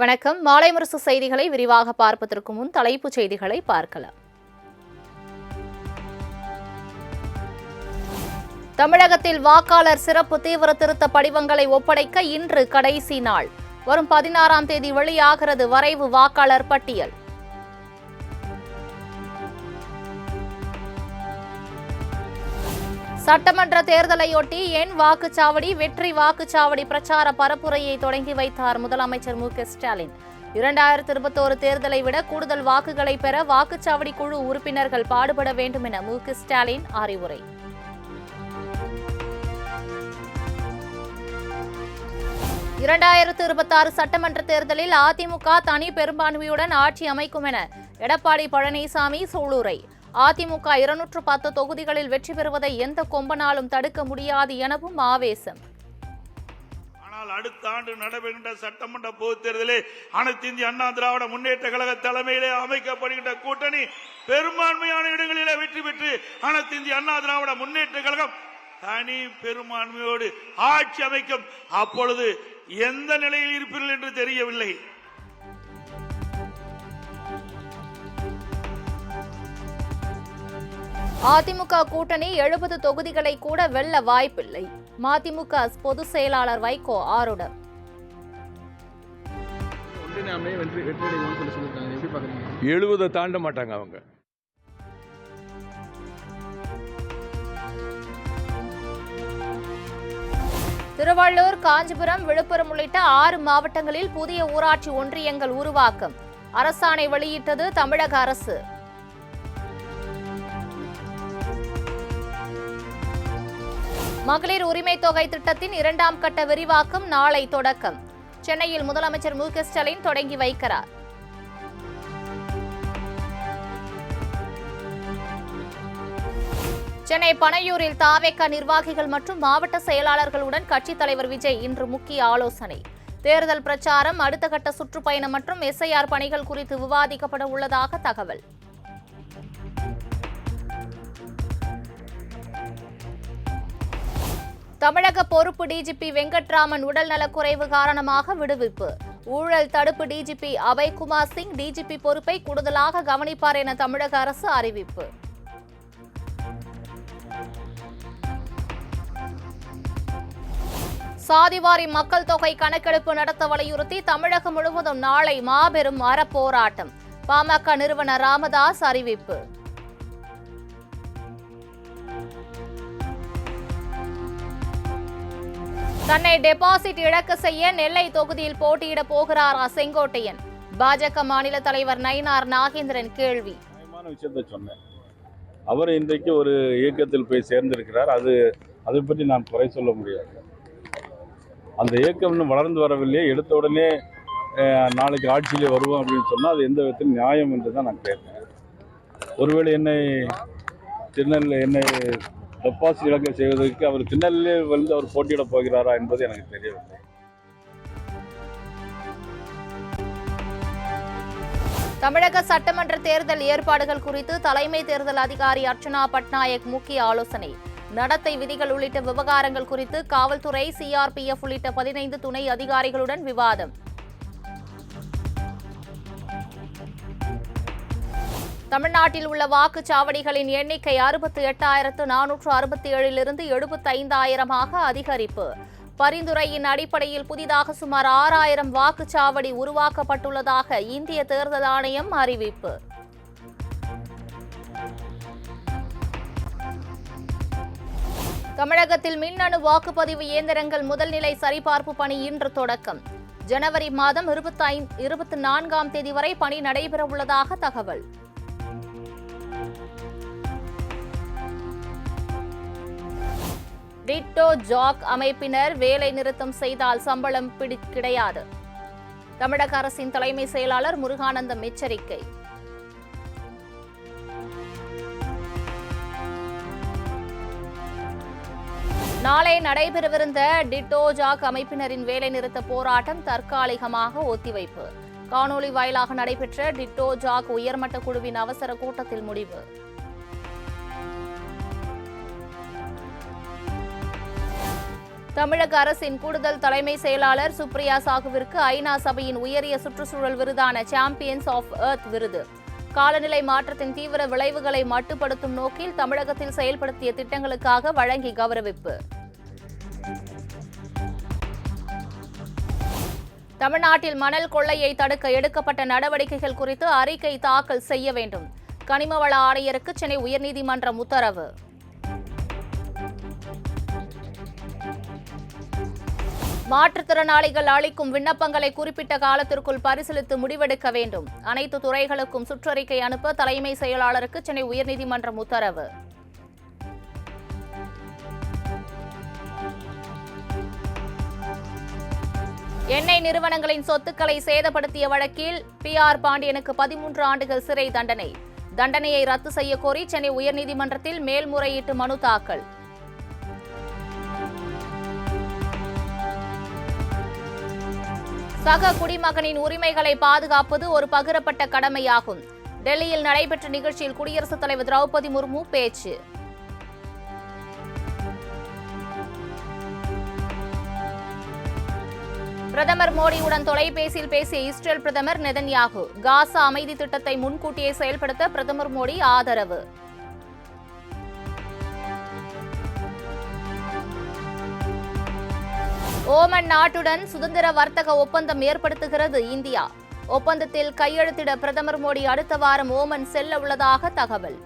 வணக்கம். மாலை முரசு செய்திகளை விரிவாக பார்ப்பதற்கு முன் தலைப்புச் செய்திகளை பார்க்கலாம். தமிழகத்தில் வாக்காளர் சிறப்பு தீவிர திருத்த படிவங்களை ஒப்படைக்க இன்று கடைசி நாள். வரும் 16ஆம் தேதி வெளியாகிறது வரைவு வாக்காளர் பட்டியல். சட்டமன்ற தேர்தலையொட்டி என் வாக்குச்சாவடி வெற்றி வாக்குச்சாவடி பிரச்சார பரப்புரையை தொடங்கி வைத்தார் முதலமைச்சர் மு.க.ஸ்டாலின். 2021 தேர்தலை விட கூடுதல் வாக்குகளை பெற வாக்குச்சாவடி குழு உறுப்பினர்கள் பாடுபட வேண்டும் என மு.க.ஸ்டாலின் அறிவுரை. சட்டமன்ற தேர்தலில் அதிமுக தனி பெரும்பான்மையுடன் ஆட்சி அமைக்கும் என எடப்பாடி பழனிசாமி சூளுரை. அதிமுக 210 தொகுதிகளில் வெற்றி பெறுவதை எந்த கொம்பனாலும் தடுக்க முடியாது எனவும் ஆவேசம். ஆனால் அடுத்த ஆண்டு நடைபெறுகின்ற சட்டமன்ற பொதுத் தேர்தலில் அனைத்து இந்திய அண்ணா திராவிட முன்னேற்ற கழக தலைமையிலே அமைக்கப்படுகின்ற கூட்டணி பெரும்பான்மையான இடங்களிலே வெற்றி பெற்று அனைத்து இந்திய அண்ணா திராவிட முன்னேற்ற கழகம் தனி பெரும்பான்மையோடு ஆட்சி அமைக்கும். அப்பொழுது எந்த நிலையில் இருப்பீர்கள் என்று தெரியவில்லை. அதிமுக கூட்டணி 70 தொகுதிகளை கூட வெல்ல வாய்ப்பில்லை. மதிமுக பொதுச் செயலாளர் வைகோ ஆருடம். 70 தாண்ட மாட்டாங்க அவங்க. திருவள்ளூர், காஞ்சிபுரம், விழுப்புரம் உள்ளிட்ட 6 மாவட்டங்களில் புதிய ஊராட்சி ஒன்றியங்கள் உருவாக்கம். அரசாணை வெளியிட்டது தமிழக அரசு. மகளிர் உரிமை தொகை திட்டத்தின் 2ஆம் கட்ட விரிவாக்கம் நாளை தொடக்கம். சென்னையில் முதலமைச்சர் மு.க.ஸ்டாலின் தொடங்கி வைக்கிறார். சென்னை பனையூரில் தாவேகா நிர்வாகிகள் மற்றும் மாவட்ட செயலாளர்களுடன் கட்சித் தலைவர் விஜய் இன்று முக்கிய ஆலோசனை. தேர்தல் பிரச்சாரம், அடுத்த கட்ட சுற்றுப்பயணம் மற்றும் எஸ்ஐஆர் பணிகள் குறித்து விவாதிக்கப்பட உள்ளதாக தகவல். தமிழக பொறுப்பு டிஜிபி வெங்கட்ராமன் உடல் நலக்குறைவு காரணமாக விடுவிப்பு. ஊழல் தடுப்பு டிஜிபி அபய்குமார் சிங் டிஜிபி பொறுப்பை கூடுதலாக கவனிப்பார் என தமிழக அரசு அறிவிப்பு. சாதிவாரி மக்கள் தொகை கணக்கெடுப்பு நடத்த வலியுறுத்தி தமிழகம் முழுவதும் நாளை மாபெரும் அறப்போராட்டம். பாமக நிறுவனர் ராமதாஸ் அறிவிப்பு. தன்னை டெபாசிட் இழக்க செய்ய நெல்லை தொகுதியில் போட்டியிட போகிறாரா செங்கோட்டையன்? பாஜக மாநில தலைவர் நயினார் நாகேந்திரன் கேள்வி. விஷயத்தை சொன்னேன். அவர் இன்றைக்கு ஒரு இயக்கத்தில் போய் சேர்ந்திருக்கிறார். அதை பற்றி நான் குறை சொல்ல முடியாது. அந்த இயக்கம் இன்னும் வளர்ந்து வரவில்லையே, எடுத்த உடனே நாளைக்கு ஆட்சியிலே வருவோம் அப்படின்னு சொன்னால் அது எந்த விதத்தில் நியாயம் என்று தான் நான் கேட்பேன். ஒருவேளை என்னை டெபாசிட் இழக்க செய்வதற்கு அவர் திருநெல்வேலியிலே வந்து அவர் போட்டியிட போகிறாரா என்பது எனக்கு தெரியவில்லை. தமிழக சட்டமன்ற தேர்தல் ஏற்பாடுகள் குறித்து தலைமை தேர்தல் அதிகாரி அர்ச்சனா பட்நாயக் முக்கிய ஆலோசனை. நடத்தை விதிகள் உள்ளிட்ட விவகாரங்கள் குறித்து காவல்துறை, சிஆர்பிஎஃப் உள்ளிட்ட 15 துணை அதிகாரிகளுடன் விவாதம். தமிழ்நாட்டில் உள்ள வாக்குச்சாவடிகளின் எண்ணிக்கை 68,467 75,000 அதிகரிப்பு. பரிந்துரையின் அடிப்படையில் புதிதாக சுமார் 6,000 வாக்குச்சாவடி உருவாக்கப்பட்டுள்ளதாக இந்திய தேர்தல் ஆணையம் அறிவிப்பு. தமிழகத்தில் மின்னணு வாக்குப்பதிவு இயந்திரங்கள் முதல்நிலை சரிபார்ப்பு பணி இன்று தொடக்கம். ஜனவரி மாதம் 24ஆம் தேதி வரை பணி நடைபெறவுள்ளதாக தகவல். டிட்டோ ஜாக் அமைப்பினர் வேலை நிறுத்தம் செய்தால் சம்பளம் கிடையாது. தமிழக அரசின் தலைமை செயலாளர் முருகானந்தம் எச்சரிக்கை. நாளை நடைபெறவிருந்த டிட்டோ ஜாக் அமைப்பினரின் வேலைநிறுத்த போராட்டம் தற்காலிகமாக ஒத்திவைப்பு. காணொலி வாயிலாக நடைபெற்ற டிட்டோ ஜாக் உயர்மட்ட குழுவின் அவசர கூட்டத்தில் முடிவு. தமிழக அரசின் கூடுதல் தலைமை செயலாளர் சுப்ரியா சாகுவிற்கு ஐநா சபையின் உயரிய சுற்றுச்சூழல் விருதான சாம்பியன்ஸ் ஆஃப் எர்த் விருது. காலநிலை மாற்றத்தின் தீவிர விளைவுகளை மட்டுப்படுத்தும் நோக்கில் தமிழகத்தில் செயல்படுத்திய திட்டங்களுக்காக வழங்கி கௌரவிப்பு. தமிழ்நாட்டில் மணல் கொள்ளையை தடுக்க எடுக்கப்பட்ட நடவடிக்கைகள் குறித்து அறிக்கை தாக்கல் செய்ய வேண்டும். கனிமவள ஆணையருக்கு சென்னை உயர்நீதிமன்றம் உத்தரவு. மாற்றுத்திறனாளிகள் அளிக்கும் விண்ணப்பங்களை குறிப்பிட்ட காலத்திற்குள் பரிசீலித்து முடிவெடுக்க வேண்டும். அனைத்து துறைகளுக்கும் சுற்றறிக்கை அனுப்ப தலைமை செயலாளருக்கு சென்னை உயர்நீதிமன்றம் உத்தரவு. எண்ணெய் நிறுவனங்களின் சொத்துக்களை சேதப்படுத்திய வழக்கில் PR பாண்டியனுக்கு 13 ஆண்டுகள் சிறை தண்டனை. தண்டனையை ரத்து செய்ய கோரி சென்னை உயர்நீதிமன்றத்தில் மேல்முறையீட்டு மனு தாக்கல். சக குடிமகனின் உரிமைகளை பாதுகாப்பது ஒரு பகிரப்பட்ட கடமையாகும். டெல்லியில் நடைபெற்ற நிகழ்ச்சியில் குடியரசுத் தலைவர் திரௌபதி முர்மு பேச்சு. பிரதமர் மோடியுடன் தொலைபேசியில் பேசிய இஸ்ரேல் பிரதமர் நெதன்யாகு. காசா அமைதி திட்டத்தை முன்கூட்டியே செயல்படுத்த பிரதமர் மோடி ஆதரவு. ஓமன் நாட்டுடன் சுதந்திர வர்த்தக ஒப்பந்தம் ஏற்படுத்துகிறது இந்தியா. ஒப்பந்தத்தில் கையெழுத்திட பிரதமர் மோடி அடுத்த வாரம் ஓமன் செல்ல உள்ளதாக தகவல்.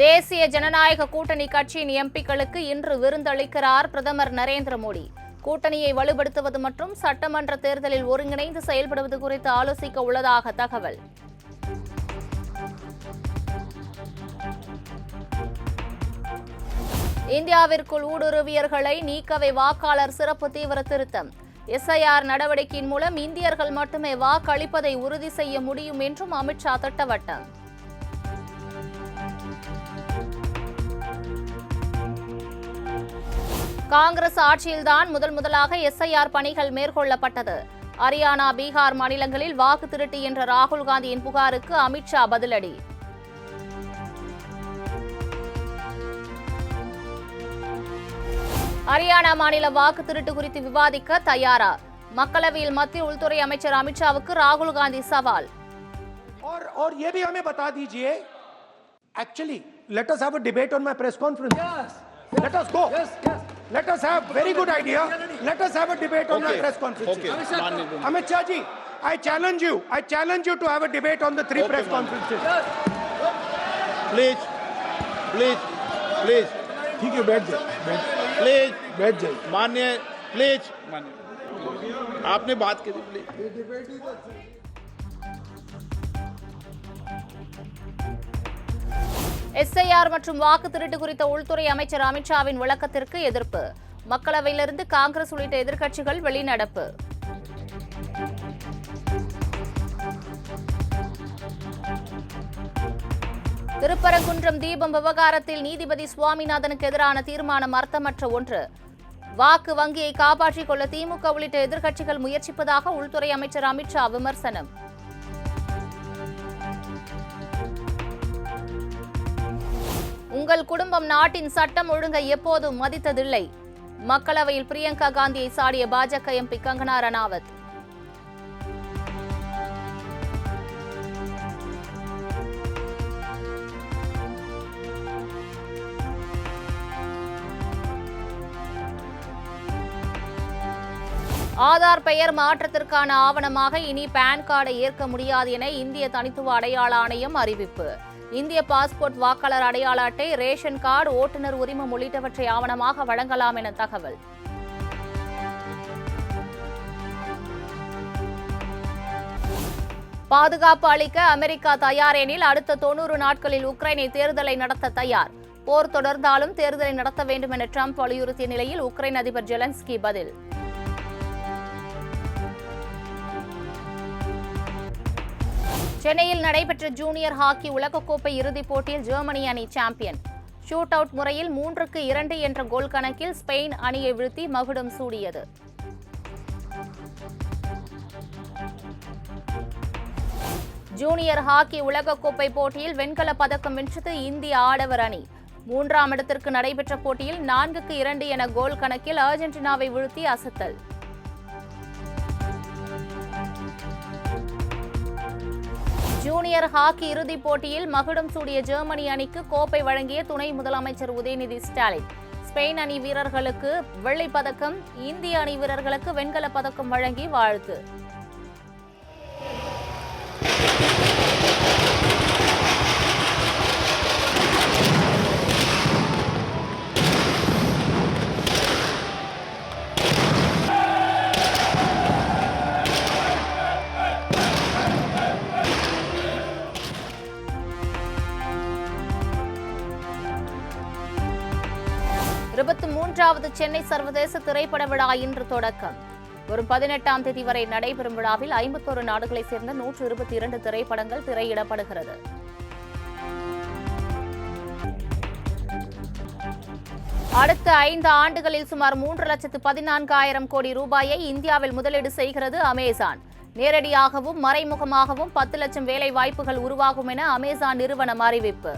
தேசிய ஜனநாயக கூட்டணி கட்சியின் எம்பிக்களுக்கு இன்று விருந்தளிக்கிறார் பிரதமர் நரேந்திர மோடி. கூட்டணியை வலுப்படுத்துவது மற்றும் சட்டமன்ற தேர்தலில் ஒருங்கிணைந்து செயல்படுவது குறித்து ஆலோசிக்க உள்ளதாக தகவல். இந்தியாவிற்குள் ஊடுருவியர்களை நீக்கவே வாக்காளர் சிறப்பு தீவிர திருத்தம். SIR நடவடிக்கையின் மூலம் இந்தியர்கள் மட்டுமே வாக்களிப்பதை உறுதி செய்ய முடியும் என்றும் அமித்ஷா திட்டவட்டம். காங்கிரஸ் ஆட்சியில்தான் முதலாக SIR பணிகள் மேற்கொள்ளப்பட்டது. ஹரியானா, பீகார் மாநிலங்களில் வாக்கு திருட்டு என்ற ராகுல் காந்தியின் புகாருக்கு அமித்ஷா பதிலடி. ஹரியானா மாநில வாக்கு திருட்டு குறித்து விவாதிக்க தயாரா? மக்களவையில் மத்திய உள்துறை அமைச்சர் அமித்ஷாவுக்கு ராகுல் காந்தி சவால். और ये भी हमें बता दीजिए, actually let us have a debate on my press conference. Yes. Let us go. Yes. Let us have very good idea. Let us have a debate on my press conference. Okay. Amit Shah ji, I challenge you to have a debate on the 3 press conferences. Please. ठीक है, बैठ जाइए. माननीय please आपने बात करी please. SIR மற்றும் வாக்கு திருட்டு குறித்த உள்துறை அமைச்சர் அமித்ஷாவின் விளக்கத்திற்கு எதிர்ப்பு. மக்களவையிலிருந்து காங்கிரஸ் உள்ளிட்ட எதிர்க்கட்சிகள் வெளிநடப்பு. திருப்பரங்குன்றம் தீபம் விவகாரத்தில் நீதிபதி சுவாமிநாதனுக்கு எதிரான தீர்மானம் அர்த்தமற்ற ஒன்று. வாக்கு வங்கியை காப்பாற்றிக் கொள்ள திமுக உள்ளிட்ட எதிர்க்கட்சிகள் முயற்சிப்பதாக உள்துறை அமைச்சர் அமித்ஷா விமர்சனம். உங்கள் குடும்பம் நாட்டின் சட்டம் ஒழுங்கை எப்போதும் மதித்ததில்லை. மக்களவையில் பிரியங்கா காந்தியை சாடிய பாஜக MP கங்கனா ரணாவத். ஆதார் பெயர் மாற்றத்திற்கான ஆவணமாக இனி பான் கார்டை ஏற்க முடியாது என இந்திய தனித்துவ அடையாள ஆணையம் அறிவிப்பு. இந்திய பாஸ்போர்ட், வாக்காளர் அடையாள அட்டை, ரேஷன் கார்டு, ஓட்டுநர் உரிமம் உள்ளிட்டவற்றை ஆவணமாக வழங்கலாம் என தகவல். பாதுகாப்பு அளிக்க அமெரிக்கா தயார் எனில் அடுத்த 90 நாட்களில் உக்ரைனில் தேர்தலை நடத்த தயார். போர் தொடர்ந்தாலும் தேர்தலை நடத்த வேண்டும் என ட்ரம்ப் வலியுறுத்திய நிலையில் உக்ரைன் அதிபர் ஜெலன்ஸ்கி பதில். சென்னையில் நடைபெற்ற ஜூனியர் ஹாக்கி உலகக்கோப்பை இறுதிப் போட்டியில் ஜெர்மனி அணி சாம்பியன். ஷூட் அவுட் முறையில் 3-2 என்ற கோல் கணக்கில் ஸ்பெயின் அணியை வீழ்த்தி மகுடம் சூடியது. ஜூனியர் ஹாக்கி உலகக்கோப்பை போட்டியில் வெண்கல பதக்கம் வென்றது இந்திய ஆடவர் அணி. 3ஆம் இடத்திற்கு நடைபெற்ற போட்டியில் 4-2 என கோல் கணக்கில் அர்ஜென்டினாவை வீழ்த்தி அசத்தல். ஜூனியர் ஹாக்கி இறுதிப் போட்டியில் மகுடம் சூடிய ஜெர்மனி அணிக்கு கோப்பை வழங்கிய துணை முதலமைச்சர் உதயநிதி ஸ்டாலின். ஸ்பெயின் அணி வீரர்களுக்கு வெள்ளிப் பதக்கம், இந்திய அணி வீரர்களுக்கு வெண்கலப் பதக்கம் வழங்கி வாழ்த்து. மூன்றாவது சென்னை சர்வதேச திரைப்பட விழா இன்று தொடக்கம். வரும் 18ஆம் தேதி வரை நடைபெறும் விழாவில் 51 நாடுகளைச் சேர்ந்த 122 திரைப்படங்கள் திரையிடப்படுகிறது. அடுத்த 5 ஆண்டுகளில் சுமார் 3,14,000 கோடி ரூபாயை இந்தியாவில் முதலீடு செய்கிறது அமேசான். நேரடியாகவும் மறைமுகமாகவும் 10 லட்சம் வேலை வாய்ப்புகள் உருவாகும் என அமேசான் நிறுவனம் அறிவிப்பு.